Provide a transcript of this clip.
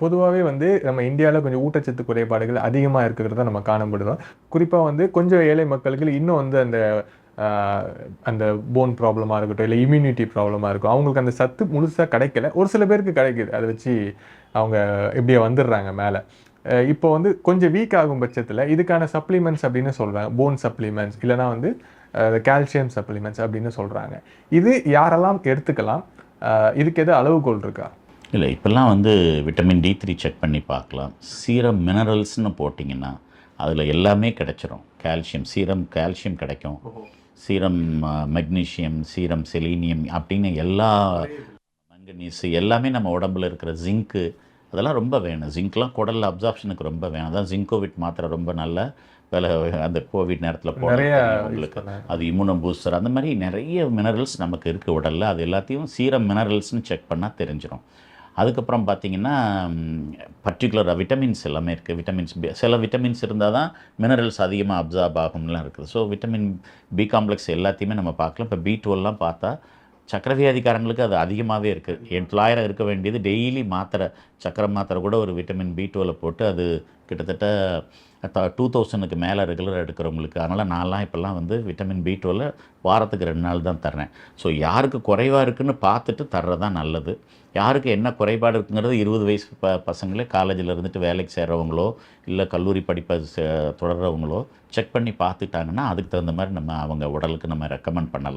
பொதுவாகவே வந்து நம்ம இந்தியாவில் கொஞ்சம் ஊட்டச்சத்து குறைபாடுகள் அதிகமாக இருக்கிறத நம்ம காணப்படுறோம். குறிப்பாக வந்து கொஞ்சம் ஏழை மக்களுக்கு இன்னும் வந்து ஆஹ், அந்த போன் ப்ராப்ளமாக இருக்கட்டும், இல்லை இம்யூனிட்டி ப்ராப்ளமாக இருக்கும், அவங்களுக்கு அந்த சத்து முழுசாக கிடைக்கல. ஒரு சில பேருக்கு கிடைக்குது, அதை வச்சு அவங்க இப்படியே வந்துடுறாங்க மேலே. இப்போ வந்து கொஞ்சம் வீக் ஆகும் பட்சத்தில் இதுக்கான சப்ளிமெண்ட்ஸ் அப்படின்னு சொல்கிறாங்க, போன் சப்ளிமெண்ட்ஸ் இல்லைனா வந்து கால்சியம் சப்ளிமெண்ட்ஸ் அப்படின்னு சொல்கிறாங்க. இது யாரெல்லாம் எடுத்துக்கலாம்? இதுக்கு எது அளவுகோல் இருக்கா? இல்லை, இப்போல்லாம் வந்து விட்டமின் D3 செக் பண்ணி பார்க்கலாம். சீரம் மினரல்ஸ்னு போட்டிங்கன்னா அதில் எல்லாமே கிடைச்சிரும். கால்சியம், சீரம் கால்சியம் கிடைக்கும், சீரம் மெக்னீஷியம், சீரம் செலீனியம் அப்படின்னு எல்லா மங்கனீஸு எல்லாமே நம்ம உடம்புல இருக்கிற ஜிங்க்கு அதெல்லாம் ரொம்ப வேணும். ஜிங்க்லாம் குடல் அப்சார்ப்ஷனுக்கு ரொம்ப வேணும். அதான் ஜிங்கோவிட் மாத்திரை ரொம்ப நல்ல வேலை. அந்த கோவிட் நேரத்தில் நிறைய போன உங்களுக்கு அது இம்யூனோ பூஸ்டர், அந்த மாதிரி நிறைய மினரல்ஸ் நமக்கு இருக்குது உடலில். அது எல்லாத்தையும் சீரம் மினரல்ஸ்னு செக் பண்ணால் தெரிஞ்சிடும். அதுக்கப்புறம் பார்த்திங்கன்னா பர்டிகுலராக விட்டமின்ஸ் எல்லாமே இருக்குது. விட்டமின்ஸ் சில விட்டமின்ஸ் இருந்தால் தான் மினரல்ஸ் அதிகமாக அப்சார்ப் ஆகும்லாம் இருக்குது. ஸோ விட்டமின் பி காம்ப்ளெக்ஸ் எல்லாத்தையுமே நம்ம பார்க்கலாம். இப்போ B12லாம் பார்த்தா சக்கரை வியாதிக்காரங்களுக்கு அது அதிகமாகவே இருக்குது. 7000 இருக்க வேண்டியது டெய்லி மாத்திரை, சக்கரை மாத்திரை கூட ஒரு விட்டமின் B12 போட்டு அது கிட்டத்தட்ட 2000க்கு மேலே ரெகுலராக எடுக்கிறவங்களுக்கு. அதனால் நான்லாம் இப்போல்லாம் வந்து விட்டமின் B12 வாரத்துக்கு 2 நாள் தான் தர்றேன். ஸோ யாருக்கு குறைவாக இருக்குதுன்னு பார்த்துட்டு தர்றது தான் நல்லது. யாருக்கு என்ன குறைபாடு இருக்குங்கிறது 20 வயசு பசங்களே காலேஜில் இருந்துட்டு வேலைக்கு சேர்கிறவங்களோ இல்லை கல்லூரி படிப்பை தொடர்கிறவங்களோ செக் பண்ணி பார்த்துட்டாங்கன்னா அதுக்கு தகுந்த மாதிரி நம்ம அவங்க உடலுக்கு நம்ம ரெக்கமெண்ட் பண்ணலாம்.